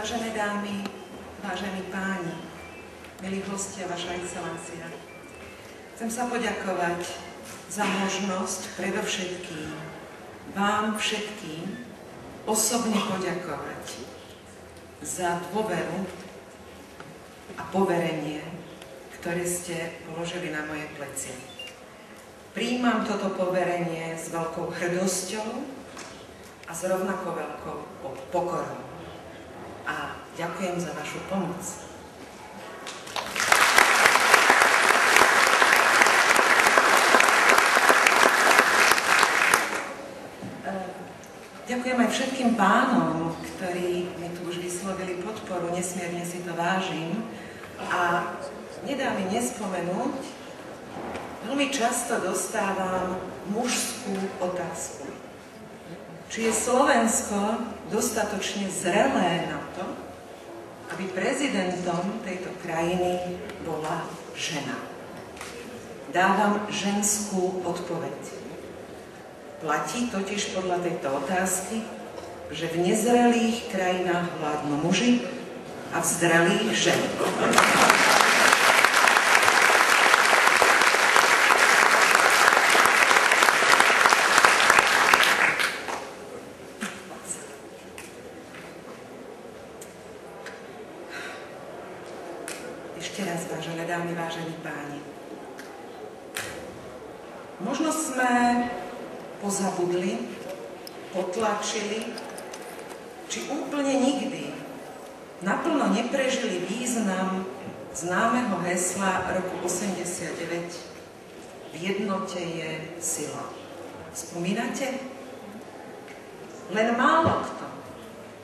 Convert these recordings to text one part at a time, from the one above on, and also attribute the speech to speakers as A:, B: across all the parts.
A: Vážené dámy, vážení páni, milí hostia, vaša excelencia, chcem sa poďakovať za možnosť predovšetkým vám všetkým osobne poďakovať za dôveru a poverenie, ktoré ste položili na moje plecie. Prijímam toto poverenie s veľkou hrdosťou a s rovnako veľkou pokorou. A ďakujem za vašu pomoc. Ďakujem aj všetkým pánom, ktorí mi tu už vyslovili podporu, nesmierne si to vážim. A nedá mi nespomenúť, veľmi často dostávam mužskú otázku. Či je Slovensko dostatočne zrelé na to, aby prezidentom tejto krajiny bola žena? Dávam ženskú odpoveď. Platí totiž podľa tejto otázky, že v nezrelých krajinách vládnu muži a v zrelých ženy. Ešte raz, vážené dámy, vážení páni. Možno sme pozabudli, potlačili, či úplne nikdy naplno neprežili význam známeho hesla roku 89: v jednote je sila. Spomínate? Len málo kto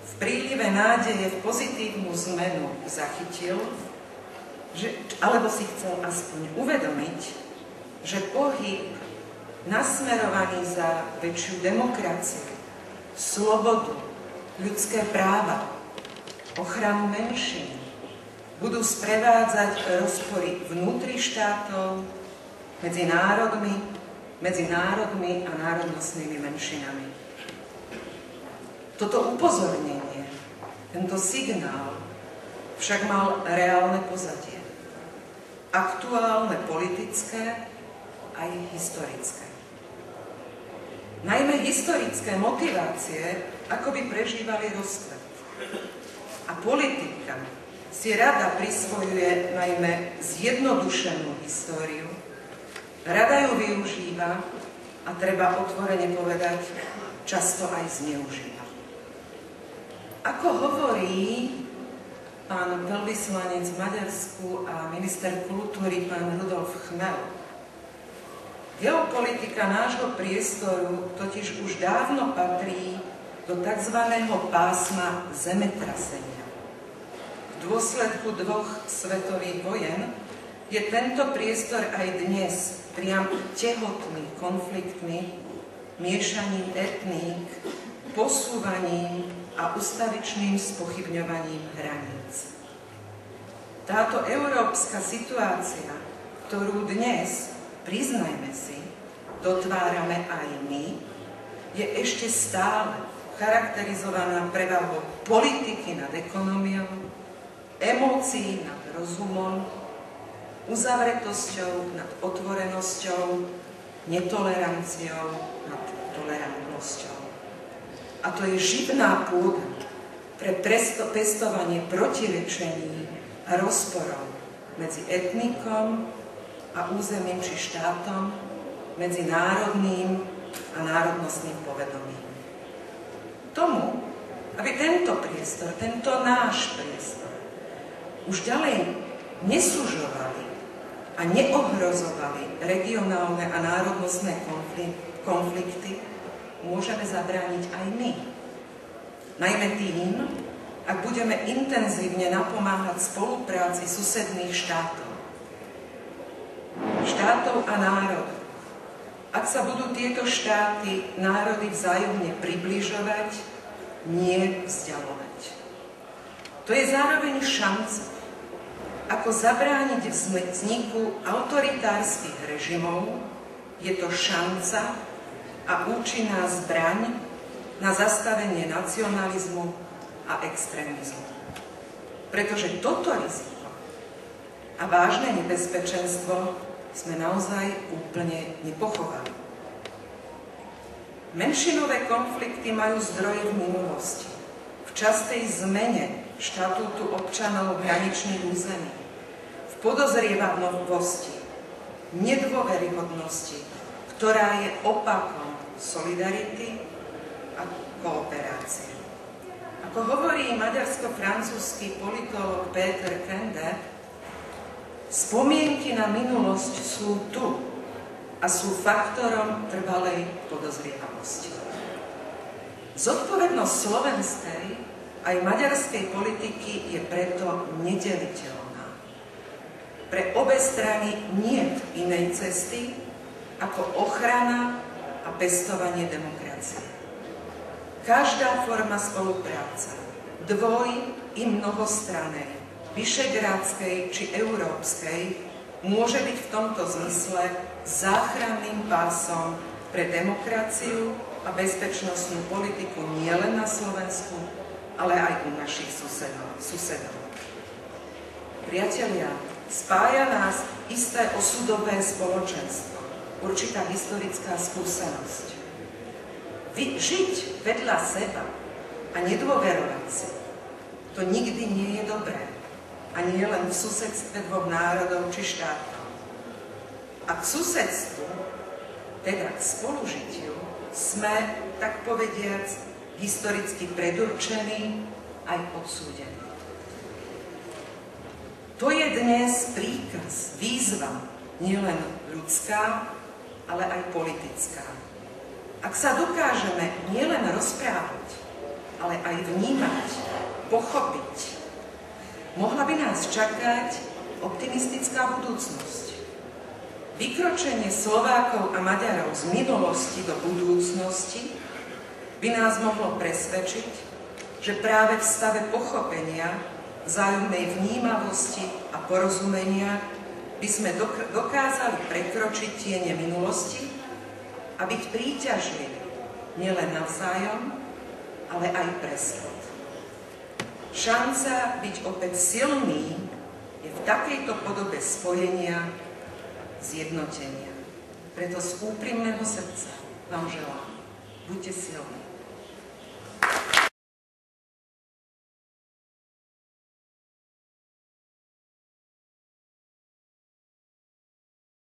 A: v prílive nádeje v pozitívnu zmenu zachytil, alebo si chcel aspoň uvedomiť, že pohyb nasmerovaný za väčšiu demokraciu, slobodu, ľudské práva, ochranu menšín budú sprevádzať rozpory vnútri štátov, medzi národmi a národnostnými menšinami. Toto upozornenie, tento signál však mal reálne pozadie. Aktuálne politické aj historické. Najmä historické motivácie akoby prežívali rozkvet. A politika si rada prisvojuje najmä zjednodušenú históriu, rada ju využíva a treba otvorene povedať, často aj zneužíva. Ako hovorí pán veľvyslanec v Maďarsku a minister kultúry pán Rudolf Chmel, geopolitika nášho priestoru totiž už dávno patrí do tzv. Pásma zemetrasenia. V dôsledku 2 svetových vojen je tento priestor aj dnes priam tehotný konfliktmi, miešaním etník, posúvaním a ustavičným spochybňovaním hraníc. Táto európska situácia, ktorú dnes, priznajme si, dotvárame aj my, je ešte stále charakterizovaná prevahou politiky nad ekonómiou, emócií nad rozumom, uzavretosťou nad otvorenosťou, netoleranciou nad tolerantnosťou. A to je živná pôda pre pestovanie protirečení a rozporov medzi etnikom a územím či štátom, medzi národným a národnostným povedomím. Tomu, aby tento priestor, tento náš priestor už ďalej nesúžovali a neohrozovali regionálne a národnostné konflikty, môžeme zabrániť aj my. Najmä tým, ak budeme intenzívne napomáhať spolupráci susedných štátov a národov. Ak sa budú tieto štáty, národy vzájomne približovať, nie vzdialovať. To je zároveň šanca, ako zabrániť vzniku autoritárskych režimov, je to šanca a účinná zbraň na zastavenie nacionalizmu a extrémizmu. pretože toto riziko a vážne nebezpečenstvo sme naozaj úplne nepochovali. Menšinové konflikty majú zdroje v minulosti, v častej zmene štatútu občanov hraničných území, v podozrievavosti, nedôveryhodnosti, ktorá je opakom solidarity a kooperácie. Ako hovorí maďarsko-francúzsky politológ Peter Kende, spomienky na minulosť sú tu a sú faktorom trvalej podozrievavosti. Zodpovednosť slovenskej aj maďarskej politiky je preto nedeliteľná. Pre obe strany niet inej cesty ako ochrana a pestovanie demokracie. Každá forma spolupráce, dvoj- i mnohostranej, vyšegrádskej či európskej, môže byť v tomto zmysle záchranným pásom pre demokraciu a bezpečnostnú politiku nielen na Slovensku, ale aj u našich susedov. Priatelia, spája nás isté osudové spoločenstvo, určitá historická skúsenosť. Žiť vedľa seba a nedôverovať si, to nikdy nie je dobré. A nie len v susedstve dvoch národov či štátov. A k susedstvu, teda k spolužitiu, sme, tak povediac, historicky predurčení aj odsúdení. To je dnes príkaz, výzva, nielen ľudská, ale aj politická. Ak sa dokážeme nielen rozprávať, ale aj vnímať, pochopiť, mohla by nás čakať optimistická budúcnosť. Vykročenie Slovákov a Maďarov z minulosti do budúcnosti by nás mohlo presvedčiť, že práve v stave pochopenia, vzájomnej vnímavosti a porozumenia by sme dokázali prekročiť tiene minulosti a byť príťažliví nielen navzájom, ale aj pre svet. Šanca byť opäť silný je v takejto podobe spojenia, zjednotenia. Preto z úprimného srdca vám želám, buďte silní.